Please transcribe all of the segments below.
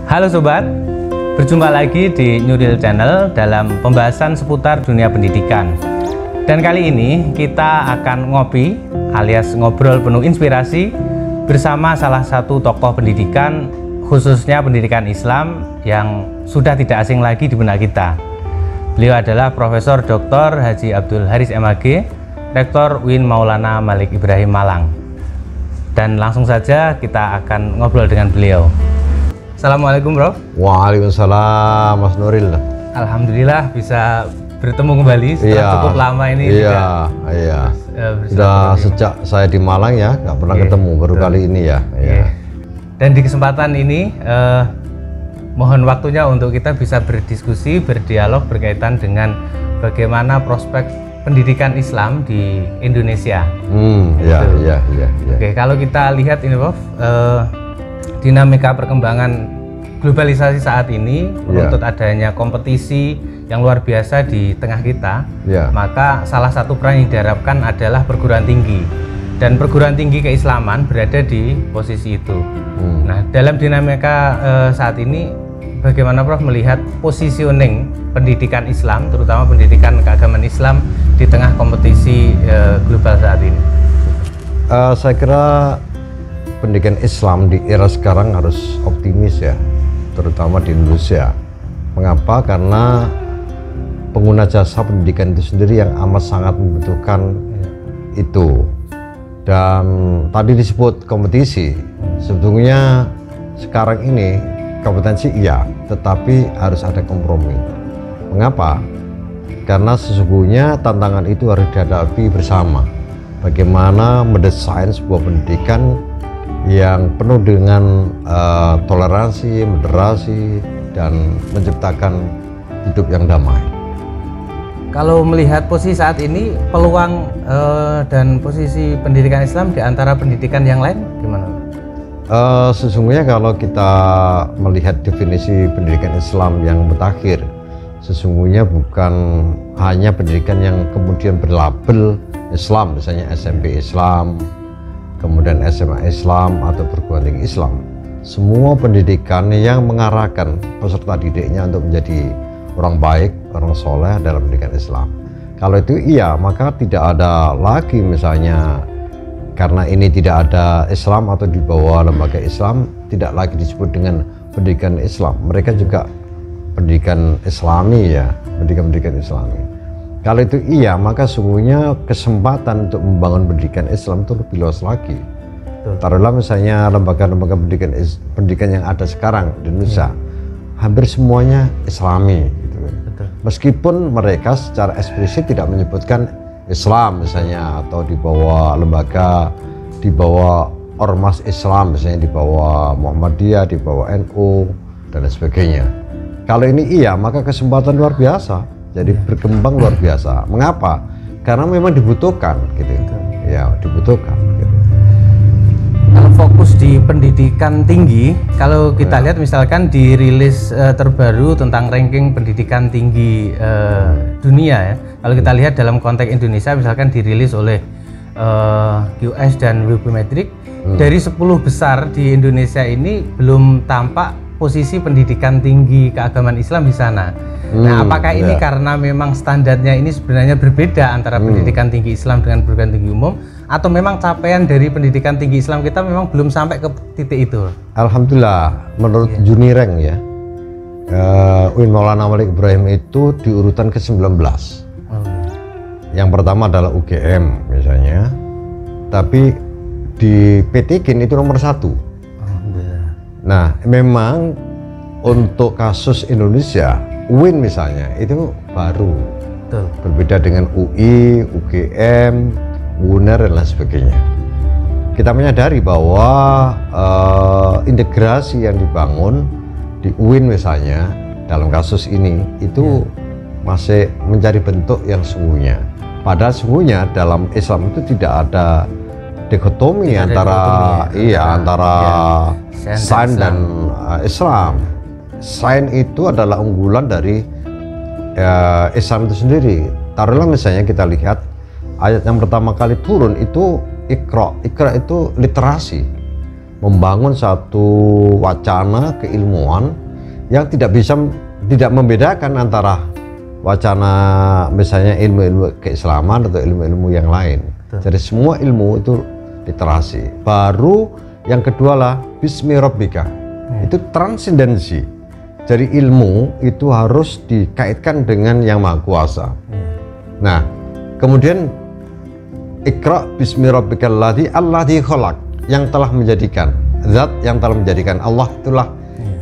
Halo sobat, berjumpa lagi di Nuril Channel dalam pembahasan seputar dunia pendidikan. Dan kali ini kita akan ngopi alias ngobrol penuh inspirasi bersama salah satu tokoh pendidikan, khususnya pendidikan Islam yang sudah tidak asing lagi di benak kita. Beliau adalah Profesor Dr. Haji Abdul Haris MAG, Rektor UIN Maulana Malik Ibrahim Malang. Dan langsung saja kita akan ngobrol dengan beliau. Assalamualaikum bro. Waalaikumsalam Mas Nuril. Alhamdulillah bisa bertemu kembali setelah cukup lama ini. Iya. Sudah sejak saya di Malang ya, nggak pernah ketemu, baru kali ini ya. Dan di kesempatan ini mohon waktunya untuk kita bisa berdiskusi, berdialog berkaitan dengan bagaimana prospek pendidikan Islam di Indonesia. Iya. Oke, kalau kita lihat ini Prof, dinamika perkembangan globalisasi saat ini menuntut adanya kompetisi yang luar biasa di tengah kita, maka salah satu peran yang diharapkan adalah perguruan tinggi, dan perguruan tinggi keislaman berada di posisi itu. Nah, dalam dinamika saat ini bagaimana Prof melihat positioning pendidikan Islam, terutama pendidikan keagamaan Islam di tengah kompetisi global saat ini? Saya kira pendidikan Islam di era sekarang harus optimis ya, terutama di Indonesia. Mengapa? Karena pengguna jasa pendidikan itu sendiri yang amat sangat membutuhkan itu. Dan tadi disebut kompetisi, sebetulnya sekarang ini kompetensi iya, tetapi harus ada kompromi. Mengapa? Karena sesungguhnya tantangan itu harus dihadapi bersama. Bagaimana mendesain sebuah pendidikan yang penuh dengan toleransi, moderasi, dan menciptakan hidup yang damai. Kalau melihat posisi saat ini, peluang dan posisi pendidikan Islam di antara pendidikan yang lain gimana? Sesungguhnya kalau kita melihat definisi pendidikan Islam yang mutakhir, sesungguhnya bukan hanya pendidikan yang kemudian berlabel Islam, misalnya SMP Islam, kemudian SMA Islam atau perguruan tinggi Islam. Semua pendidikan yang mengarahkan peserta didiknya untuk menjadi orang baik, orang soleh dalam pendidikan Islam. Kalau itu iya, maka tidak ada lagi misalnya karena ini tidak ada Islam atau di bawah lembaga Islam, tidak lagi disebut dengan pendidikan Islam. Mereka juga pendidikan Islami ya, pendidikan Islami. Kalau itu iya, maka sungguhnya kesempatan untuk membangun pendidikan Islam itu lebih luas lagi. Taruhlah misalnya lembaga-lembaga pendidikan yang ada sekarang di Indonesia, hampir semuanya Islami gitu. Meskipun mereka secara eksplisit tidak menyebutkan Islam misalnya, atau di bawah lembaga, di bawah ormas Islam misalnya, di bawah Muhammadiyah, di bawah NU dan lain sebagainya. Kalau ini iya, maka kesempatan luar biasa. Jadi berkembang luar biasa. Mengapa? Karena memang dibutuhkan gitu. Ya, dibutuhkan gitu. Kalau fokus di pendidikan tinggi, kalau kita lihat misalkan di rilis terbaru tentang ranking pendidikan tinggi dunia ya. Kalau kita lihat dalam konteks Indonesia, misalkan dirilis oleh QS dan Wikimetrics, dari 10 besar di Indonesia ini belum tampak posisi pendidikan tinggi keagamaan Islam di sana. Nah, apakah ini karena memang standarnya ini sebenarnya berbeda antara pendidikan tinggi Islam dengan perguruan tinggi umum, atau memang capaian dari pendidikan tinggi Islam kita memang belum sampai ke titik itu? Alhamdulillah, menurut Unirank ya, UIN Maulana Malik Ibrahim itu di urutan ke-19. Yang pertama adalah UGM misalnya, tapi di PTKIN itu nomor 1. Nah, memang untuk kasus Indonesia, UIN misalnya itu baru. Berbeda dengan UI, UGM, UNER dan lain sebagainya. Kita menyadari bahwa integrasi yang dibangun di UIN misalnya dalam kasus ini itu masih mencari bentuk yang sungguhnya. Padahal sungguhnya dalam Islam itu tidak ada dikotomi antara sains dan Islam. Sains itu adalah unggulan dari Islam itu sendiri. Taruhlah misalnya kita lihat ayat yang pertama kali turun itu Iqra. Iqra itu literasi. membangun satu wacana keilmuan yang tidak membedakan antara wacana misalnya ilmu-ilmu keislaman atau ilmu-ilmu yang lain. Jadi semua ilmu itu literasi. Baru yang kedua lah bismi rabbika. Itu transendensi. Jadi ilmu itu harus dikaitkan dengan yang maha kuasa. Nah, kemudian Iqra bismi rabbikal ladzi khalaq, yang telah menjadikan, zat yang telah menjadikan, Allah itulah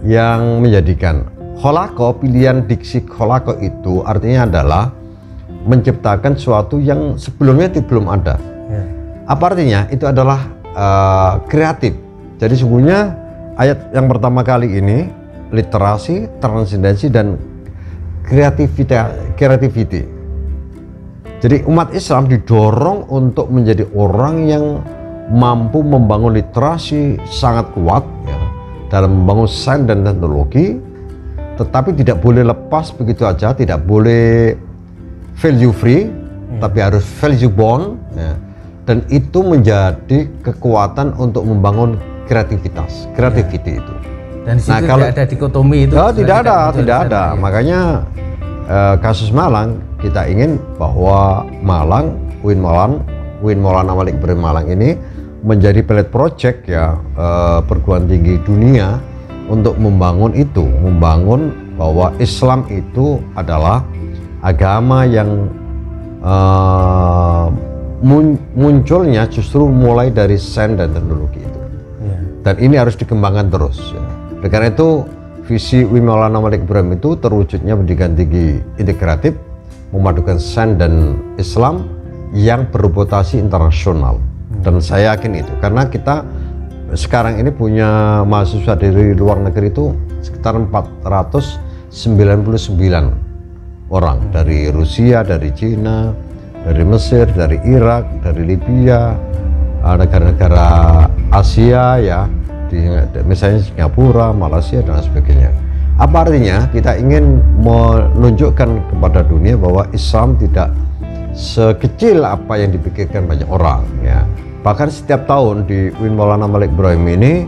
yang menjadikan. Kholako, pilihan diksi kholako itu artinya adalah menciptakan sesuatu yang sebelumnya belum ada. Apa artinya? Itu adalah kreatif. Jadi sungguhnya ayat yang pertama kali ini literasi, transendensi, dan creativity. Jadi umat Islam didorong untuk menjadi orang yang mampu membangun literasi sangat kuat ya, dalam membangun sains dan teknologi, tetapi tidak boleh lepas begitu aja, tidak boleh value free, tapi harus value bound ya. Dan itu menjadi kekuatan untuk membangun kreativitas, creativity itu. Dan di situ tidak ada dikotomi itu. Tidak ada. Makanya kasus Malang, kita ingin bahwa Malang, UIN Maulana Malik Ibrahim Malang ini menjadi pilot project ya, perguruan tinggi dunia untuk membangun bahwa Islam itu adalah agama yang munculnya justru mulai dari sains dan teknologi itu. Dan ini harus dikembangkan terus ya. Karena itu visi UIN Maulana Malik Ibrahim itu terwujudnya pendidikan tinggi integratif, memadukan sains dan Islam yang berreputasi internasional. Dan saya yakin itu, karena kita sekarang ini punya mahasiswa dari luar negeri itu sekitar 499 orang, dari Rusia, dari Cina, dari Mesir, dari Irak, dari Libya, negara-negara Asia ya, misalnya Singapura, Malaysia, dan sebagainya. Apa artinya? Kita ingin menunjukkan kepada dunia bahwa Islam tidak sekecil apa yang dipikirkan banyak orang ya. Bahkan setiap tahun di UIN Maulana Malik Ibrahim ini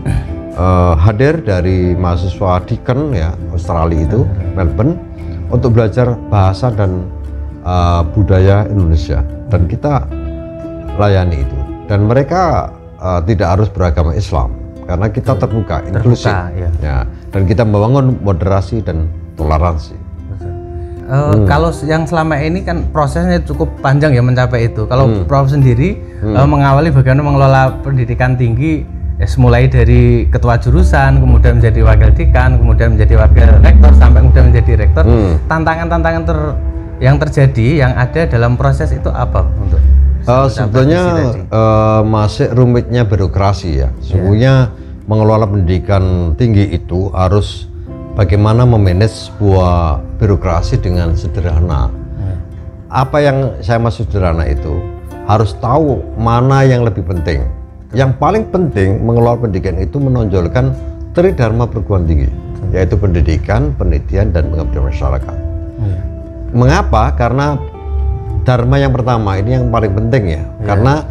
hadir dari mahasiswa Deakin ya, Australia itu, Melbourne, untuk belajar bahasa dan budaya Indonesia, dan kita layani itu. Dan mereka tidak harus beragama Islam, karena kita terbuka, inklusif ya. Dan kita membangun moderasi dan toleransi. Kalau yang selama ini kan prosesnya cukup panjang ya mencapai itu. Kalau Prof sendiri mengawali bagaimana mengelola pendidikan tinggi, mulai dari ketua jurusan, kemudian menjadi wakil dekan, kemudian menjadi wakil rektor, sampai kemudian menjadi rektor. Tantangan-tantangan yang terjadi, yang ada dalam proses itu apa untuk? Sebetulnya masih rumitnya birokrasi ya. Sesungguhnya mengelola pendidikan tinggi itu harus bagaimana memanage sebuah birokrasi dengan sederhana. Apa yang saya maksud sederhana itu harus tahu mana yang lebih penting. Yang paling penting mengelola pendidikan itu menonjolkan tridharma perguruan tinggi, yaitu pendidikan, penelitian, dan pengabdian masyarakat. Mengapa? Karena dharma yang pertama ini yang paling penting ya, karena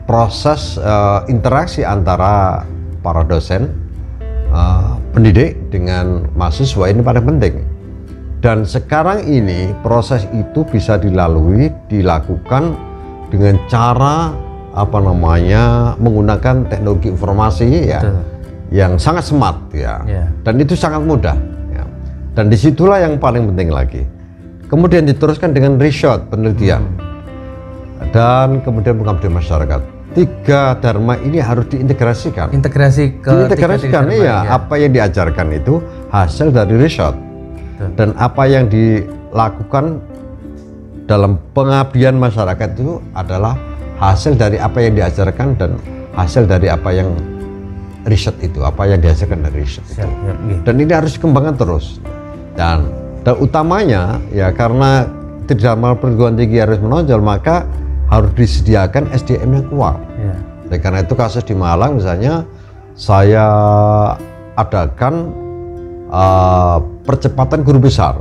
proses interaksi antara para dosen, pendidik dengan mahasiswa ini paling penting. Dan sekarang ini proses itu bisa dilakukan dengan cara menggunakan teknologi informasi ya, yang sangat smart ya. Dan itu sangat mudah ya. Dan disitulah yang paling penting lagi. Kemudian diteruskan dengan research, penelitian, dan kemudian pengabdian masyarakat. Tiga dharma ini harus diintegrasikan. Diintegrasikan iya. Apa yang diajarkan itu hasil dari research. Dan apa yang dilakukan dalam pengabdian masyarakat itu adalah hasil dari apa yang diajarkan dan hasil dari apa yang riset itu, apa yang dihasilkan dari riset itu. Dan ini harus dikembangkan terus. Dan utamanya ya, karena tridharma perguruan tinggi harus menonjol, maka harus disediakan SDM yang kuat. Karena itu kasus di Malang misalnya, saya adakan percepatan guru besar.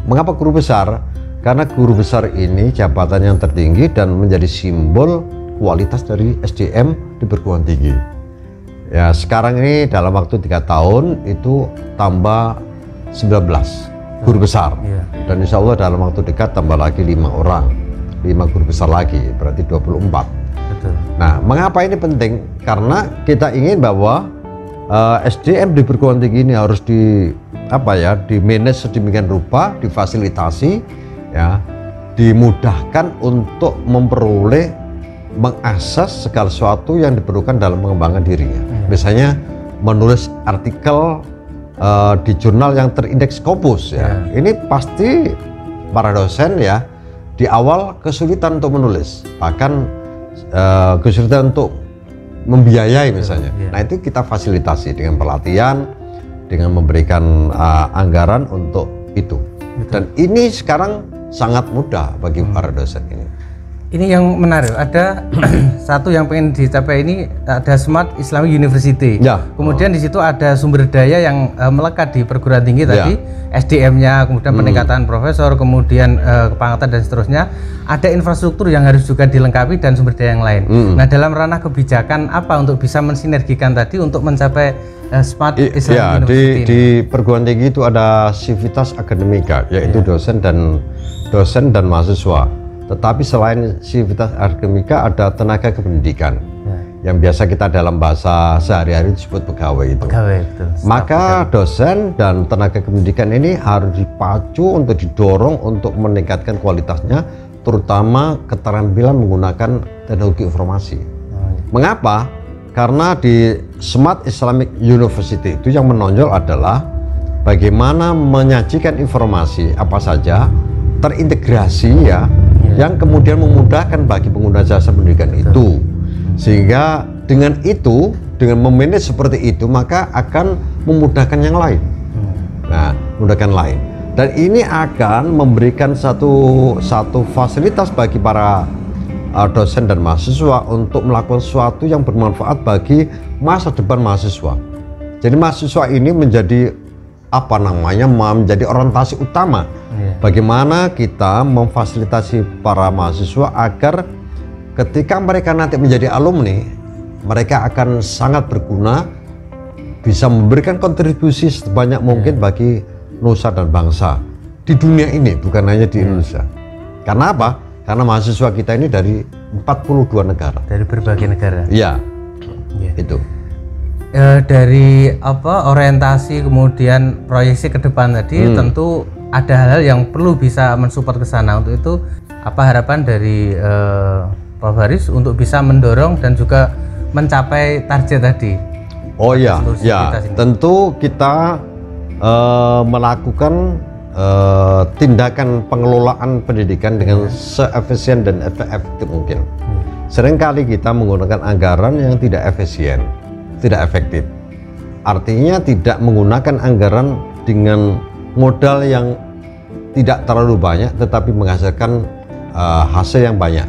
Mengapa guru besar? Karena guru besar ini jabatan yang tertinggi dan menjadi simbol kualitas dari SDM di perguruan tinggi. Ya, sekarang ini dalam waktu 3 tahun itu tambah 19 guru besar. Dan insya Allah dalam waktu dekat tambah lagi 5 orang, 5 guru besar lagi, berarti 24. Betul. Nah, mengapa ini penting? Karena kita ingin bahwa SDM di perguruan tinggi ini harus di manage sedemikian rupa, difasilitasi, ya, dimudahkan untuk memperoleh, mengakses segala sesuatu yang diperlukan dalam mengembangkan dirinya. Misalnya menulis artikel di jurnal yang terindeks Scopus, ya. Ini pasti para dosen, ya, di awal kesulitan untuk menulis, bahkan kesulitan untuk membiayai misalnya. Nah, itu kita fasilitasi dengan pelatihan, dengan memberikan anggaran untuk itu. Dan ini sekarang sangat mudah bagi para dosen ini. Ini yang menarik, ada satu yang pengen dicapai ini, ada Smart Islamic University. Kemudian di situ ada sumber daya yang melekat di perguruan tinggi tadi, SDM-nya, kemudian peningkatan profesor, kemudian kepangkatan dan seterusnya. Ada infrastruktur yang harus juga dilengkapi dan sumber daya yang lain. Nah, dalam ranah kebijakan apa untuk bisa mensinergikan tadi untuk mencapai Smart Islamic University? Di perguruan tinggi itu ada Civitas Akademika, yaitu dosen dan mahasiswa. Tetapi selain Civitas Akademika ada tenaga kependidikan, yang biasa kita dalam bahasa sehari-hari disebut pegawai itu. Betul. Maka dosen dan tenaga kependidikan ini harus dipacu untuk didorong untuk meningkatkan kualitasnya, terutama keterampilan menggunakan teknologi informasi. Mengapa? Karena di Smart Islamic University itu yang menonjol adalah bagaimana menyajikan informasi apa saja terintegrasi, ya, yang kemudian memudahkan bagi pengguna jasa pendidikan itu. Sehingga dengan itu, dengan memanage seperti itu, maka akan memudahkan yang lain. Nah, memudahkan lain. Dan ini akan memberikan satu fasilitas bagi para dosen dan mahasiswa untuk melakukan sesuatu yang bermanfaat bagi masa depan mahasiswa. Jadi mahasiswa ini menjadi menjadi orientasi utama. Bagaimana kita memfasilitasi para mahasiswa agar ketika mereka nanti menjadi alumni, mereka akan sangat berguna, bisa memberikan kontribusi sebanyak mungkin bagi nusa dan bangsa di dunia ini, bukan hanya di Indonesia. Karena apa? Karena mahasiswa kita ini dari 42 negara. Dari berbagai negara. Iya. Itu. Dari orientasi kemudian proyeksi ke depan tadi, tentu ada hal-hal yang perlu bisa mensupport ke sana. Untuk itu apa harapan dari Pak Faris untuk bisa mendorong dan juga mencapai target tadi? Oh ya, tentu kita melakukan tindakan pengelolaan pendidikan dengan seefisien dan efektif mungkin. Seringkali kita menggunakan anggaran yang tidak efisien, tidak efektif. Artinya tidak menggunakan anggaran dengan modal yang tidak terlalu banyak tetapi menghasilkan hasil yang banyak.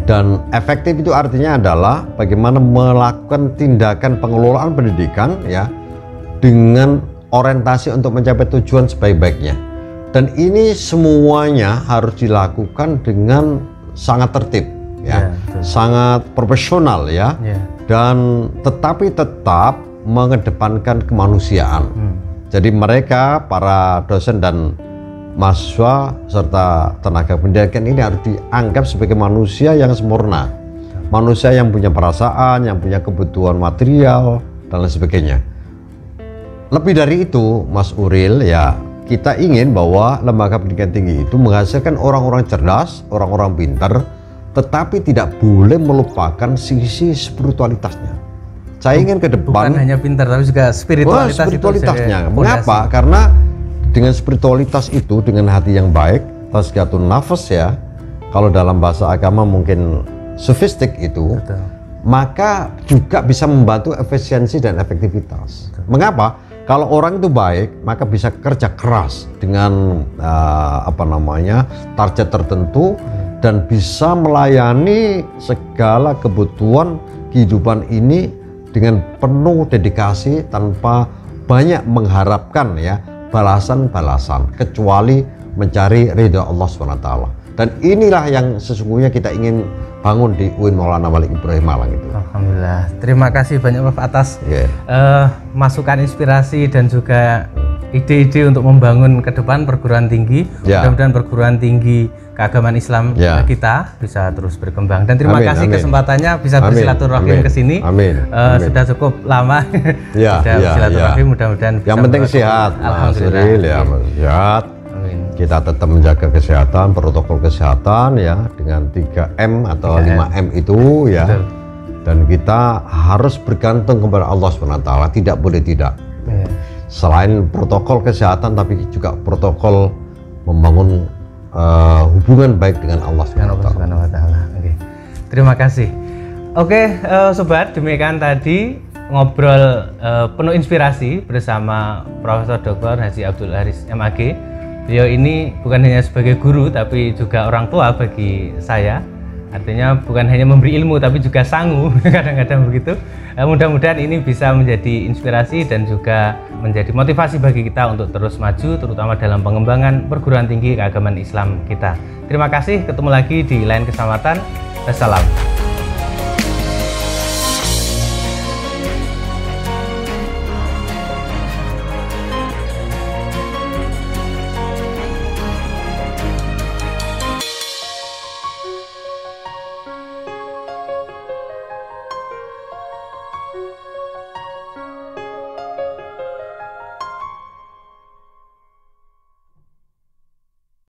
Dan efektif itu artinya adalah bagaimana melakukan tindakan pengelolaan pendidikan, ya, dengan orientasi untuk mencapai tujuan sebaik-baiknya. Dan ini semuanya harus dilakukan dengan sangat tertib, ya, sangat profesional, ya, dan tetapi tetap mengedepankan kemanusiaan. Jadi mereka, para dosen dan mahasiswa serta tenaga pendidikan ini harus dianggap sebagai manusia yang sempurna, manusia yang punya perasaan, yang punya kebutuhan material dan lain sebagainya. Lebih dari itu, Mas Uril, ya, kita ingin bahwa lembaga pendidikan tinggi itu menghasilkan orang-orang cerdas, orang-orang pintar, tetapi tidak boleh melupakan sisi spiritualitasnya. Saya ingin ke depan bukan hanya pintar tapi juga spiritualitasnya. Mengapa? Karena dengan spiritualitas itu, dengan hati yang baik, tazkiyatun nafas, ya, kalau dalam bahasa agama mungkin sofistik itu, maka juga bisa membantu efisiensi dan efektivitas. Mengapa? Kalau orang itu baik, maka bisa kerja keras dengan target tertentu dan bisa melayani segala kebutuhan kehidupan ini dengan penuh dedikasi tanpa banyak mengharapkan, ya, balasan-balasan kecuali mencari ridha Allah SWT. Dan inilah yang sesungguhnya kita ingin bangun di UIN Maulana Malik Ibrahim Malang itu. Alhamdulillah. Terima kasih banyak Prof atas masukan, inspirasi dan juga ide-ide untuk membangun ke depan perguruan tinggi. Mudah-mudahan perguruan tinggi keagamaan Islam kita bisa terus berkembang. Dan terima kasih kesempatannya bisa bersilaturahim ke sini. Sudah cukup lama. Sudah bersilaturahim, mudah-mudahan bisa. Yang penting sehat, Alhamdulillah. Sehat. Kita tetap menjaga kesehatan, protokol kesehatan ya dengan 3M atau 5M itu ya. Betul. Dan kita harus bergantung kepada Allah SWT, tidak boleh tidak. Selain protokol kesehatan tapi juga protokol membangun hubungan baik dengan Allah SWT. Oke. Terima kasih. Oke, sobat, demikian tadi ngobrol penuh inspirasi bersama Profesor Dr. Haji Abdul Haris MAG. Beliau ini bukan hanya sebagai guru tapi juga orang tua bagi saya. Artinya bukan hanya memberi ilmu tapi juga sangu, kadang-kadang begitu. Mudah-mudahan ini bisa menjadi inspirasi dan juga menjadi motivasi bagi kita untuk terus maju, terutama dalam pengembangan perguruan tinggi keagamaan Islam kita. Terima kasih, ketemu lagi di lain kesempatan. Wassalam.